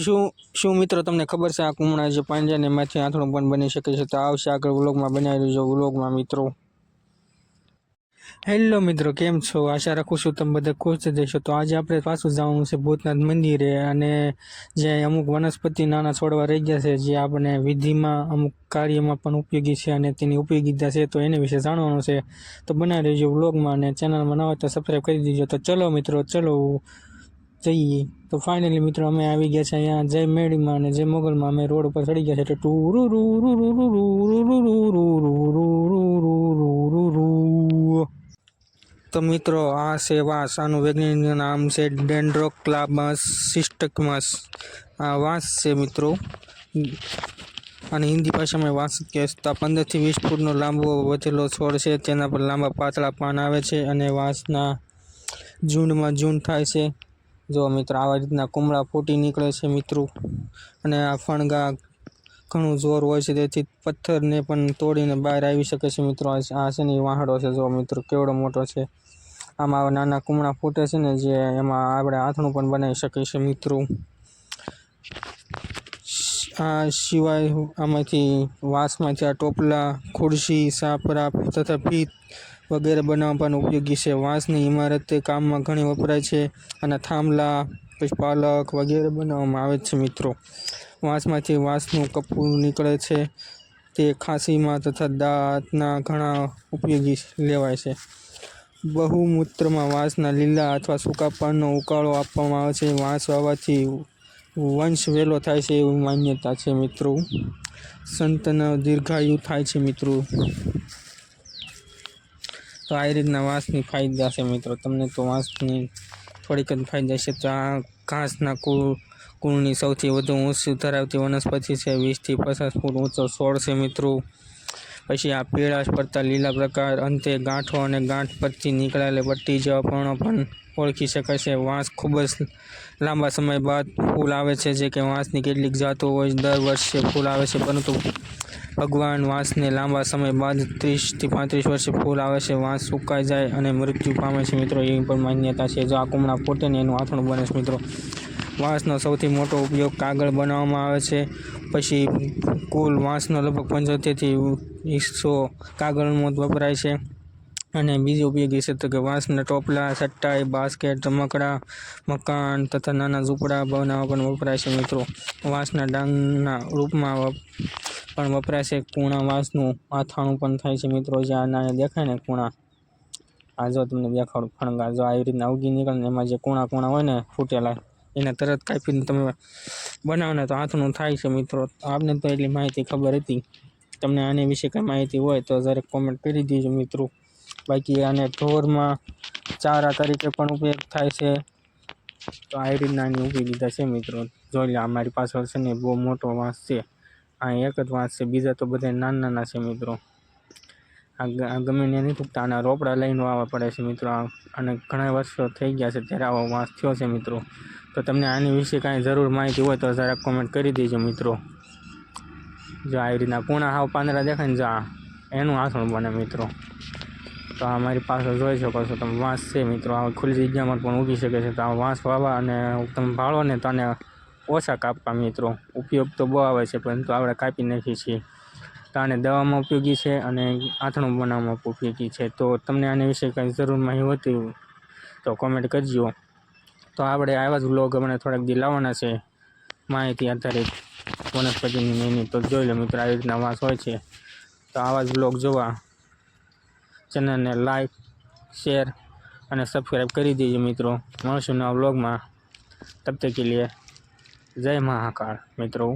શું શું મિત્રો તમને ખબર છે આ કુમળા જે પાંજરાને એમાંથી આથણું પણ બની શકે છે? તો આવશે આગળ વ્લોગમાં બનાવી દેજો વ્લોગમાં મિત્રો. હેલો મિત્રો, કેમ છો? આશા રાખું છું તમે બધા ખુશ જશો. તો આજે આપણે પાછું જવાનું છે ભૂતનાથ મંદિરે, અને જે અમુક વનસ્પતિ નાના છોડવા રહી ગયા છે જે આપણે વિધિમાં અમુક કાર્યમાં પણ ઉપયોગી છે અને તેની ઉપયોગિતા છે, તો એના વિશે જાણવાનું છે. તો બનાવી દેજો વ્લોગમાં, અને ચેનલમાં ન હોય તો સબસ્ક્રાઈબ કરી દેજો. તો ચલો મિત્રો, ચલો જઈએ. તો ફાઇનલી મિત્રો અમે આવી ગયા છે અહીંયા જય મેડીમાં અને જય મોગલમાં. અમે રોડ ઉપર ચડી ગયા છે. તો મિત્રો આ છે વાંસ. આનું વૈજ્ઞાનિક નામ છે ડેન્ડ્રોક્લાબસ સિસ્ટકમસ. આ વાંસ છે મિત્રો, અને હિન્દી ભાષામાં વાંસ કહેતા. 15 થી 20 ફૂટનો લાંબો વધેલો છોડ છે. તેના પર લાંબા પાતળા પાન આવે છે અને વાંસના ઝૂંડમાં ઝૂંડ થાય છે. જો મિત્રો આવા રીતના કુમળા ફૂટી નીકળે છે મિત્રો, અને આ ફણગા ઘણું જોર હોય છે તેથી પથ્થરને પણ તોડીને બહાર આવી શકે છે મિત્રો. આ છે ને વાહડો છે, જો મિત્રો કેવડો મોટો છે. આમાં નાના કુમળા ફૂટે છે ને, જે એમાં આપણે આથણું પણ બનાવી શકીએ છીએ મિત્રો. આ સિવાય આમાંથી વાંસમાંથી આ ટોપલા, ખુરશી, સાપરા તથા ભીત વગેરે બનાવવા પણ ઉપયોગી છે. વાંસની ઇમારત કામમાં ઘણી વપરાય છે, અને થાંભલા પછી પાલક વગેરે બનાવવામાં આવે છે મિત્રો. વાંસમાંથી વાંસનું કપૂર નીકળે છે, તે ખાંસીમાં તથા દાંતના ઘણા ઉપયોગી લેવાય છે. બહુમૂત્રમાં વાંસના લીલા અથવા સૂકા પાનનો ઉકાળો આપવામાં આવે છે. વાંસ વાવવાથી વંશ વહેલો થાય છે એવી માન્યતા છે મિત્રો. સંતાન દીર્ઘાયુ થાય છે મિત્રો. તો આ રીતના વાંસની ફાયદા છે મિત્રો. તમને તો વાંસની થોડીક જ ફાયદા છે. તો આ ઘાસના કુળની સૌથી વધુ ઊંચી ધરાવતી વનસ્પતિ છે. 20 થી 50 ફૂટ ઊંચો છોડ છે મિત્રો. પછી આ પીળાશ પડતા લીલા પ્રકાર, અંતે ગાંઠો અને ગાંઠ પરથી નીકળેલી પટ્ટી જેવા પર્ણો પણ ઓળખી શકાય છે. વાંસ ખૂબ જ લાંબા સમય બાદ ફૂલ આવે છે. જે કે વાંસની કેટલીક જાતો હોય દર વર્ષે ફૂલ આવે છે, પરંતુ ભગવાન વાંસને લાંબા સમય બાદ 30 થી 35 વર્ષે ફૂલ આવે છે. વાંસ સુકાઈ જાય અને મૃત્યુ પામે છે મિત્રો, એવી પણ માન્યતા છે. જો આ કુમળા ફૂટે ને એનું આથણું બને છે મિત્રો. વાંસનો સૌથી મોટો ઉપયોગ કાગળ બનાવવામાં આવે છે. પછી કુલ વાંસનો લગભગ 75 થી 100 કાગળમાં વપરાય છે. અને બીજો ઉપયોગી છે તો કે વાંસના ટોપલા, ચટાઈ, બાસ્કેટ, રમકડા, મકાન તથા નાના ઝૂંપડા બનાવવા પણ વપરાય છે મિત્રો. વાંસના ડાંગના રૂપમાં પણ વપરાય છે. કૂણા વાંસનું આથાણું પણ થાય છે મિત્રો. જે આના દેખાય ને કૂણા, આ જો તમને દેખાડું ફણગા, જો આવી રીતના ઉગી નીકળે ને એમાં જે કૂણા હોય ને ફૂટેલા, એને તરત કાપીને તમે બનાવો ને તો આથણું થાય છે મિત્રો. આપને તો એટલી માહિતી ખબર હતી. તમને આની વિશે કંઈ માહિતી હોય તો જરાક કોમેન્ટ કરી દેજો મિત્રો. બાકી આને ઢોરમાં ચારા તરીકે પણ ઉપયોગ થાય છે. તો આ રીતના આની ઉપયોગિતા છે મિત્રો. જોઈ લે, અમારી પાછળ છે ને બહુ મોટો વાંસ છે. આ એક જ વાંસ છે, બીજા તો બધા નાના છે મિત્રો. આ ગમે ને નહીં થતા, આના રોપડા લઈને વાવવા પડે છે મિત્રો. અને ઘણા વર્ષો થઈ ગયા છે ત્યારે આવો વાંસ થયો છે મિત્રો. તો તમને આની વિશે કાંઈ જરૂર માહિતી હોય તો જરાક કોમેન્ટ કરી દેજો મિત્રો. જો આવી રીતના કૂણા હાવ પાંદડા દેખાય ને, જો એનું આથણું બને મિત્રો. તો આ મારી પાસે જોઈ શકો છો તમે, વાંસ છે મિત્રો. આ ખુલ્લી જગ્યામાં પણ ઉગી શકે છે. તો આ વાંસ વાવવા અને તમે ભાળો ને તો આને ઓછા કાપવા મિત્રો. ઉપયોગ તો બહુ આવે છે, પરંતુ આપણે કાપી નાખીએ છીએ. તો આને દવામાં ઉપયોગી છે અને આથણું બનાવવામાં ઉપયોગી છે. તો તમને આના વિશે કંઈ જરૂર માહિતી હોતી તો કોમેન્ટ કરજો. તો આપણે આવા જ વ્લોગ હમણાં થોડાક દી લાવવાના છે માહિતી આધારિત વનસ્પતિની એની. તો જોઈ લો મિત્રો, આવી રીતના વાંસ હોય છે. તો આવા જ વ્લોગ જોવા ચેનલને લાઈક, શેર અને સબસ્ક્રાઈબ કરી દેજો મિત્રો. મળશું નવા વ્લોગમાં. તબ તક કે લીએ જય મહાકાળ મિત્રો.